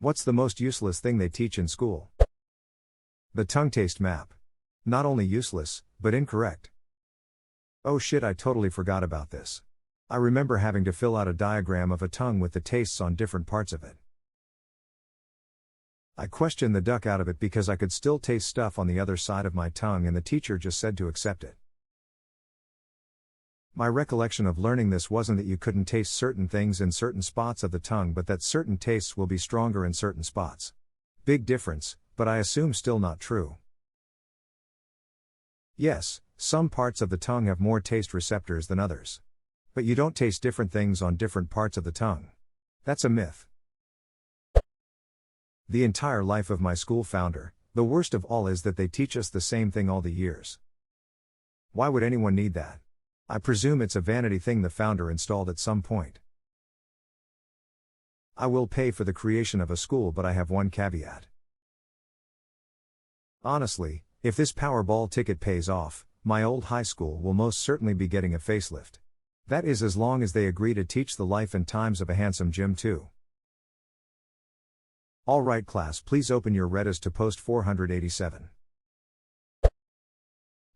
What's the most useless thing they teach in school? The tongue taste map. Not only useless, but incorrect. Oh shit, I totally forgot about this. I remember having to fill out a diagram of a tongue with the tastes on different parts of it. I questioned the duck out of it because I could still taste stuff on the other side of my tongue and the teacher just said to accept it. My recollection of learning this wasn't that you couldn't taste certain things in certain spots of the tongue but that certain tastes will be stronger in certain spots. Big difference, but I assume still not true. Yes, some parts of the tongue have more taste receptors than others. But you don't taste different things on different parts of the tongue. That's a myth. The entire life of my school founder, the worst of all is that they teach us the same thing all the years. Why would anyone need that? I presume it's a vanity thing the founder installed at some point. I will pay for the creation of a school, but I have one caveat. Honestly, if this Powerball ticket pays off, my old high school will most certainly be getting a facelift. That is as long as they agree to teach the life and times of a handsome gym too. Alright class, please open your Reddit to post 487.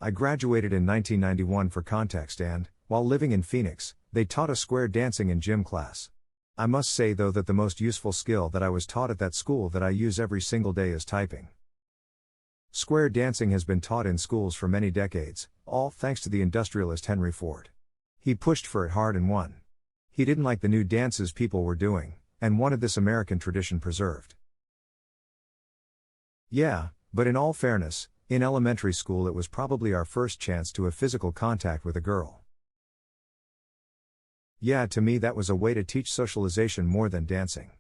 I graduated in 1991 for context and, while living in Phoenix, they taught us square dancing in gym class. I must say though that the most useful skill that I was taught at that school that I use every single day is typing. Square dancing has been taught in schools for many decades, all thanks to the industrialist Henry Ford. He pushed for it hard and won. He didn't like the new dances people were doing, and wanted this American tradition preserved. Yeah, but in all fairness, in elementary school it was probably our first chance to have physical contact with a girl. Yeah, to me that was a way to teach socialization more than dancing.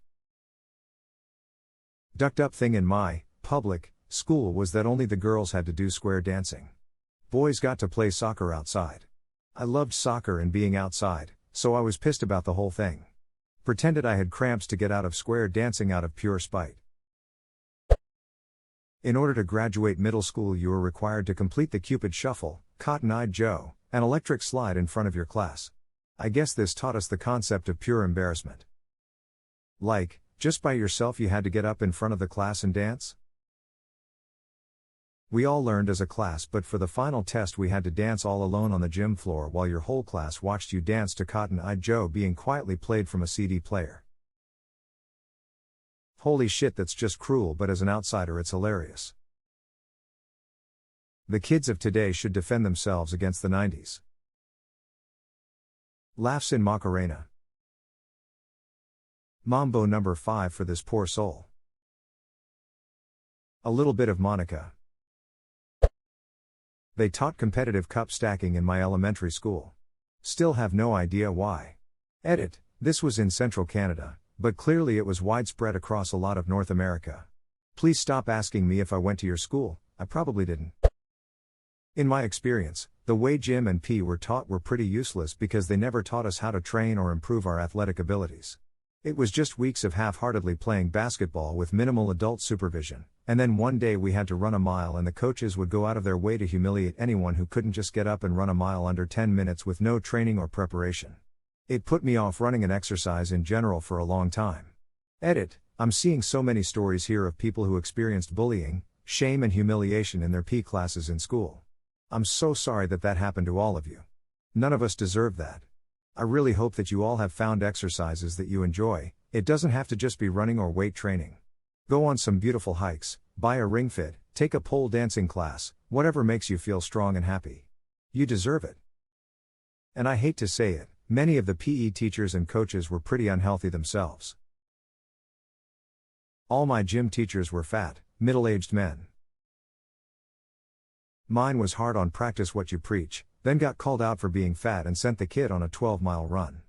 Ducked up thing in my public school was that only the girls had to do square dancing. Boys got to play soccer outside. I loved soccer and being outside, so I was pissed about the whole thing. Pretended I had cramps to get out of square dancing out of pure spite. In order to graduate middle school you were required to complete the Cupid Shuffle, Cotton-Eyed Joe, and Electric Slide in front of your class. I guess this taught us the concept of pure embarrassment. Like, just by yourself you had to get up in front of the class and dance? We all learned as a class, but for the final test we had to dance all alone on the gym floor while your whole class watched you dance to Cotton-Eyed Joe being quietly played from a CD player. Holy shit, that's just cruel, but as an outsider it's hilarious. The kids of today should defend themselves against the 90s. Laughs in Macarena. Mambo number 5 for this poor soul. A little bit of Monica. They taught competitive cup stacking in my elementary school. Still have no idea why. Edit, this was in central Canada, but clearly it was widespread across a lot of North America. Please stop asking me if I went to your school, I probably didn't. In my experience, the way gym and PE were taught were pretty useless because they never taught us how to train or improve our athletic abilities. It was just weeks of half-heartedly playing basketball with minimal adult supervision, and then one day we had to run a mile and the coaches would go out of their way to humiliate anyone who couldn't just get up and run a mile under 10 minutes with no training or preparation. It put me off running an exercise in general for a long time. Edit, I'm seeing so many stories here of people who experienced bullying, shame and humiliation in their PE classes in school. I'm so sorry that that happened to all of you. None of us deserve that. I really hope that you all have found exercises that you enjoy. It doesn't have to just be running or weight training. Go on some beautiful hikes, buy a ring fit, take a pole dancing class, whatever makes you feel strong and happy. You deserve it. And I hate to say it, many of the PE teachers and coaches were pretty unhealthy themselves. All my gym teachers were fat, middle-aged men. Mine was hard on practice what you preach, then got called out for being fat and sent the kid on a 12-mile run.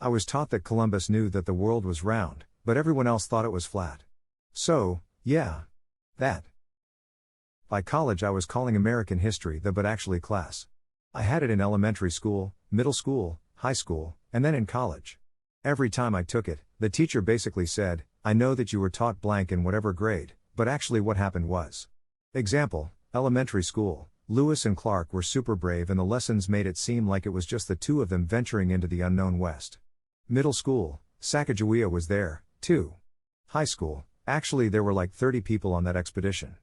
I was taught that Columbus knew that the world was round, but everyone else thought it was flat. So, yeah. That. By college I was calling American history the but actually class. I had it in elementary school, middle school, high school, and then in college. Every time I took it, the teacher basically said, I know that you were taught blank in whatever grade, but actually what happened was. Example, elementary school, Lewis and Clark were super brave and the lessons made it seem like it was just the two of them venturing into the unknown west. Middle school, Sacagawea was there, 2. High school. Actually, there were like 30 people on that expedition.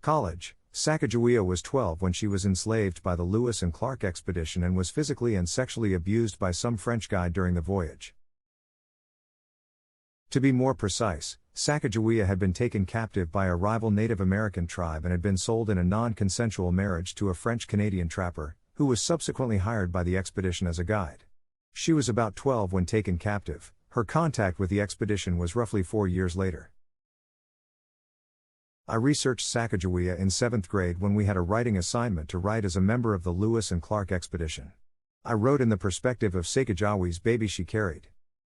College. Sacagawea was 12 when she was enslaved by the Lewis and Clark expedition and was physically and sexually abused by some French guy during the voyage. To be more precise, Sacagawea had been taken captive by a rival Native American tribe and had been sold in a non-consensual marriage to a French-Canadian trapper, who was subsequently hired by the expedition as a guide. She was about 12 when taken captive. Her contact with the expedition was roughly 4 years later. I researched Sacagawea in 7th grade when we had a writing assignment to write as a member of the Lewis and Clark expedition. I wrote in the perspective of Sacagawea's baby she carried,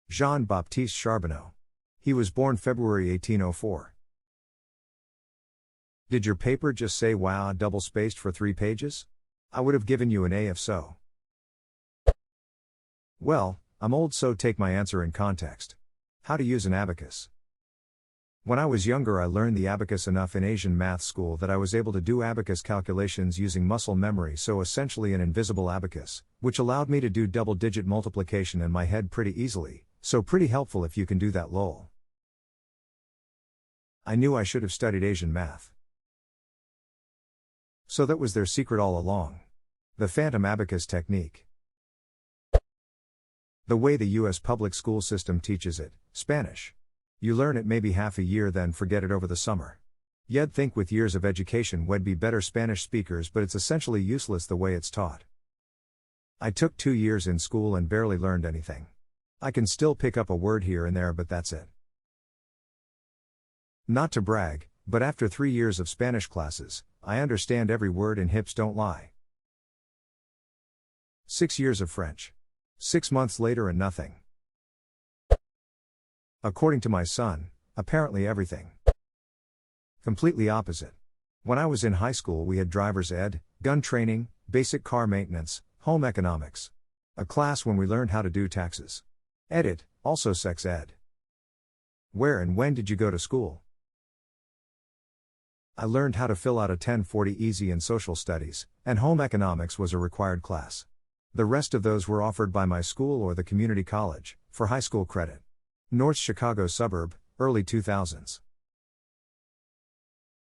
Jean-Baptiste Charbonneau. He was born February 1804. Did your paper just say wow double-spaced for 3 pages? I would have given you an A if so. Well, I'm old, so take my answer in context. How to use an abacus. When I was younger, I learned the abacus enough in Asian math school that I was able to do abacus calculations using muscle memory, so essentially an invisible abacus, which allowed me to do double-digit multiplication in my head pretty easily, so pretty helpful if you can do that lol. I knew I should have studied Asian math. So that was their secret all along. The phantom abacus technique. The way the US public school system teaches it, Spanish. You learn it maybe half a year then forget it over the summer. You'd think with years of education we'd be better Spanish speakers, but it's essentially useless the way it's taught. I took 2 years in school and barely learned anything. I can still pick up a word here and there, but that's it. Not to brag, but after 3 years of Spanish classes, I understand every word and hips don't lie. 6 years of French. 6 months later and nothing. According to my son, apparently everything. Completely opposite. When I was in high school we had driver's ed, gun training, basic car maintenance, home economics. A class when we learned how to do taxes. Edit, also sex ed. Where and when did you go to school? I learned how to fill out a 1040 easy in social studies, and home economics was a required class. The rest of those were offered by my school or the community college, for high school credit. North Chicago suburb, early 2000s.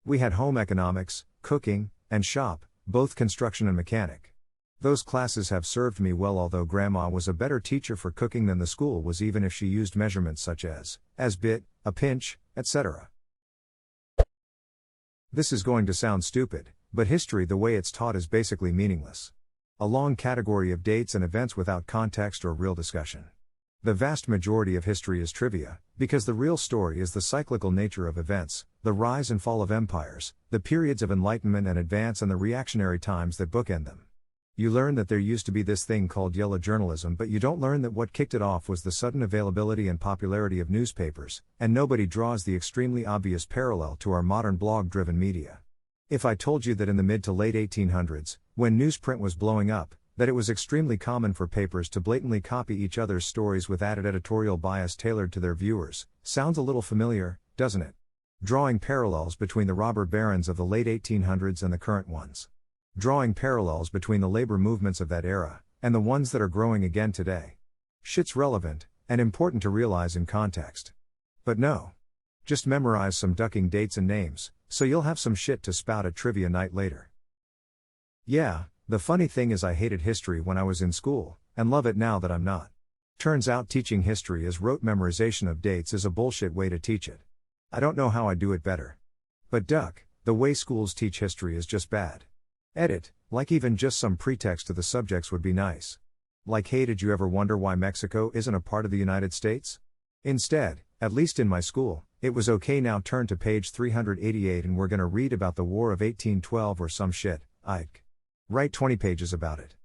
We had home economics, cooking, and shop, both construction and mechanic. Those classes have served me well, although grandma was a better teacher for cooking than the school was, even if she used measurements such as bit, a pinch, etc. This is going to sound stupid, but history the way it's taught is basically meaningless. A long category of dates and events without context or real discussion. The vast majority of history is trivia, because the real story is the cyclical nature of events, the rise and fall of empires, the periods of enlightenment and advance, and the reactionary times that bookend them. You learn that there used to be this thing called yellow journalism, but you don't learn that what kicked it off was the sudden availability and popularity of newspapers, and nobody draws the extremely obvious parallel to our modern blog-driven media. If I told you that in the mid to late 1800s, when newsprint was blowing up, that it was extremely common for papers to blatantly copy each other's stories with added editorial bias tailored to their viewers, sounds a little familiar, doesn't it? Drawing parallels between the robber barons of the late 1800s and the current ones. Drawing parallels between the labor movements of that era, and the ones that are growing again today. Shit's relevant, and important to realize in context. But no. Just memorize some ducking dates and names, so you'll have some shit to spout at trivia night later. Yeah. The funny thing is I hated history when I was in school, and love it now that I'm not. Turns out teaching history as rote memorization of dates is a bullshit way to teach it. I don't know how I'd do it better. But duck, the way schools teach history is just bad. Edit, like even just some pretext to the subjects would be nice. Like, hey, did you ever wonder why Mexico isn't a part of the United States? Instead, at least in my school, it was okay. Now turn to page 388 and we're gonna read about the War of 1812 or some shit, Ike. Write 20 pages about it.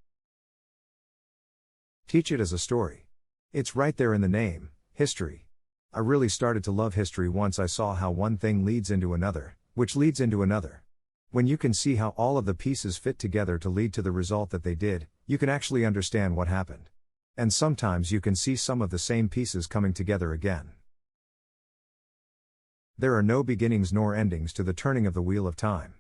Teach it as a story. It's right there in the name, history. I really started to love history once I saw how one thing leads into another, which leads into another. When you can see how all of the pieces fit together to lead to the result that they did, you can actually understand what happened. And sometimes you can see some of the same pieces coming together again. There are no beginnings nor endings to the turning of the wheel of time.